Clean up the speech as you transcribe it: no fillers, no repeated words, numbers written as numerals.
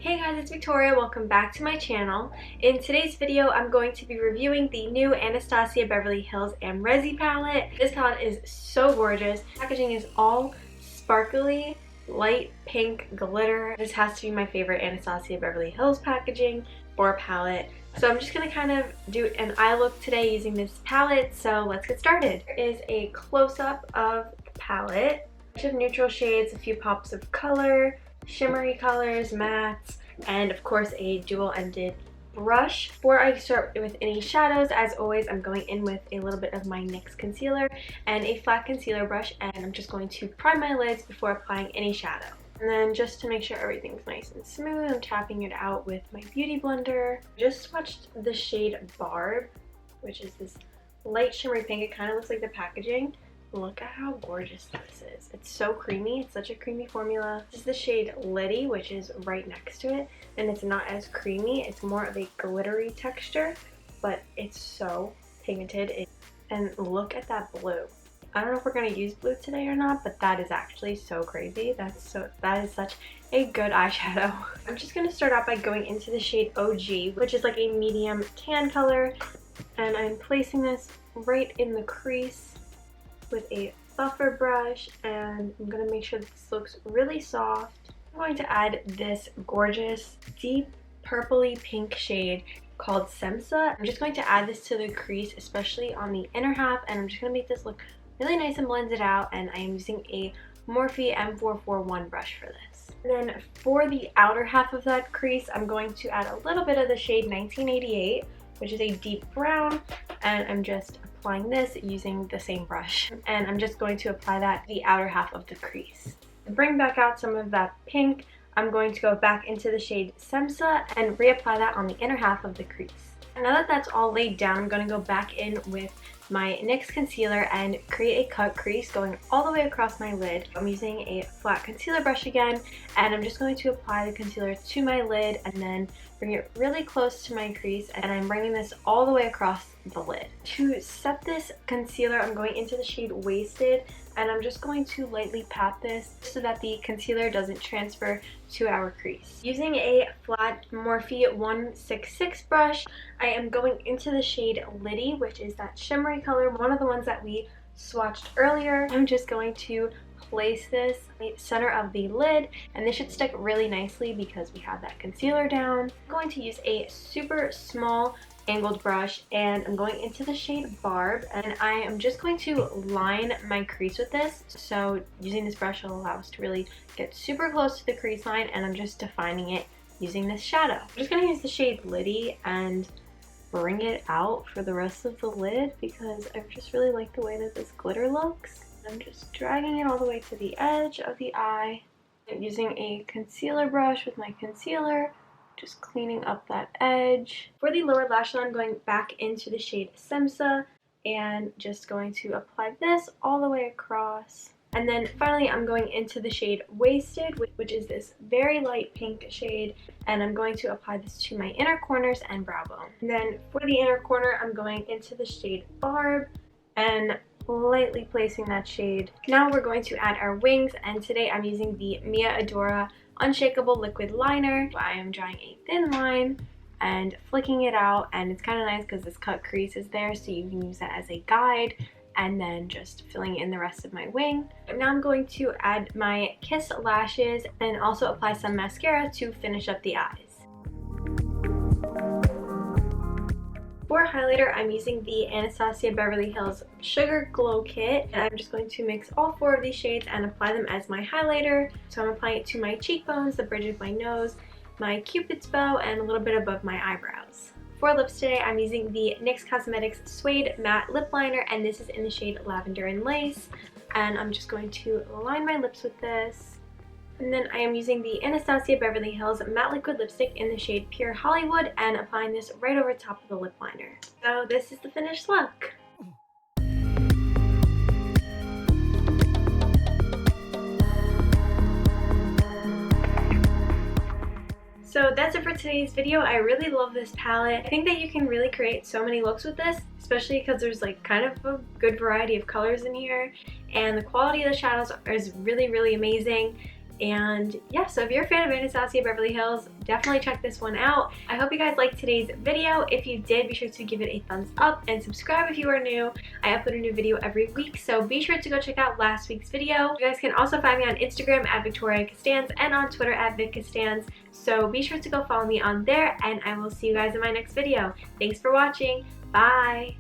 Hey guys, it's Victoria. Welcome back to my channel. In today's video, I'm going to be reviewing the new Anastasia Beverly Hills Amrezy palette. This palette is so gorgeous. Packaging is all sparkly, light pink glitter. This has to be my favorite Anastasia Beverly Hills packaging for a palette. So I'm just going to kind of do an eye look today using this palette, so let's get started. Here is a close-up of the palette. A bunch of neutral shades, a few pops of color, shimmery colors, mattes, and of course a dual-ended brush. Before I start with any shadows, as always, I'm going in with a little bit of my NYX concealer and a flat concealer brush, and I'm just going to prime my lids before applying any shadow. And then just to make sure everything's nice and smooth, I'm tapping it out with my beauty blender. Just swatched the shade Barb, which is this light shimmery pink. It kind of looks like the packaging. Look at how gorgeous this is. It's so creamy. It's such a creamy formula. This is the shade Liddy, which is right next to it, and it's not as creamy. It's more of a glittery texture, but it's so pigmented. And look at that blue. I don't know if we're going to use blue today or not, but that is actually so crazy. That is such a good eyeshadow. I'm just going to start out by going into the shade OG, which is like a medium tan color, and I'm placing this right in the crease with a buffer brush, and I'm going to make sure that this looks really soft. I'm going to add this gorgeous deep purpley pink shade called Semsa. I'm just going to add this to the crease, especially on the inner half, and I'm just going to make this look really nice and blended out, and I am using a Morphe M441 brush for this. And then for the outer half of that crease, I'm going to add a little bit of the shade 1988, which is a deep brown, and I'm just applying this using the same brush, and I'm just going to apply that to the outer half of the crease. To bring back out some of that pink, I'm going to go back into the shade Semsa and reapply that on the inner half of the crease. And now that that's all laid down, I'm going to go back in with my NYX concealer and create a cut crease going all the way across my lid. I'm using a flat concealer brush again, and I'm just going to apply the concealer to my lid and then bring it really close to my crease, and I'm bringing this all the way across the lid. To set this concealer, I'm going into the shade Wasted, and I'm just going to lightly pat this so that the concealer doesn't transfer to our crease. Using a flat Morphe 166 brush, I am going into the shade Liddy, which is that shimmery color, one of the ones that we swatched earlier. I'm just going to place this in the center of the lid, and this should stick really nicely because we have that concealer down. I'm going to use a super small angled brush, and I'm going into the shade Barb, and I am just going to line my crease with this. So using this brush will allow us to really get super close to the crease line, and I'm just defining it using this shadow. I'm just going to use the shade Liddy and bring it out for the rest of the lid because I just really like the way that this glitter looks. I'm just dragging it all the way to the edge of the eye. I'm using a concealer brush with my concealer, just cleaning up that edge. For the lower lash line, I'm going back into the shade Semsa and just going to apply this all the way across. And then finally, I'm going into the shade Wasted, which is this very light pink shade, and I'm going to apply this to my inner corners and brow bone. And then for the inner corner, I'm going into the shade Barb and lightly placing that shade. Now we're going to add our wings, and today I'm using the Mia Adora Unshakable Liquid Liner. I am drawing a thin line and flicking it out, and it's kind of nice because this cut crease is there, so you can use that as a guide, and then just filling in the rest of my wing. Now I'm going to add my Kiss lashes and also apply some mascara to finish up the eyes. For highlighter, I'm using the Anastasia Beverly Hills Sugar Glow Kit, and I'm just going to mix all four of these shades and apply them as my highlighter. So I'm applying it to my cheekbones, the bridge of my nose, my cupid's bow, and a little bit above my eyebrows. For lips today, I'm using the NYX Cosmetics Suede Matte Lip Liner, and this is in the shade Lavender and Lace, and I'm just going to line my lips with this. And then I am using the Anastasia Beverly Hills Matte Liquid Lipstick in the shade Pure Hollywood and applying this right over top of the lip liner. So this is the finished look. So that's it for today's video. I really love this palette. I think that you can really create so many looks with this, especially because there's like kind of a good variety of colors in here, and the quality of the shadows is really, really amazing. And yeah, so if you're a fan of Anastasia Beverly Hills, definitely check this one out. I hope you guys liked today's video. If you did, be sure to give it a thumbs up and subscribe if you are new. I upload a new video every week, so be sure to go check out last week's video. You guys can also find me on Instagram at Victoria Costanz and on Twitter at Vic Costanz. So be sure to go follow me on there, and I will see you guys in my next video. Thanks for watching. Bye!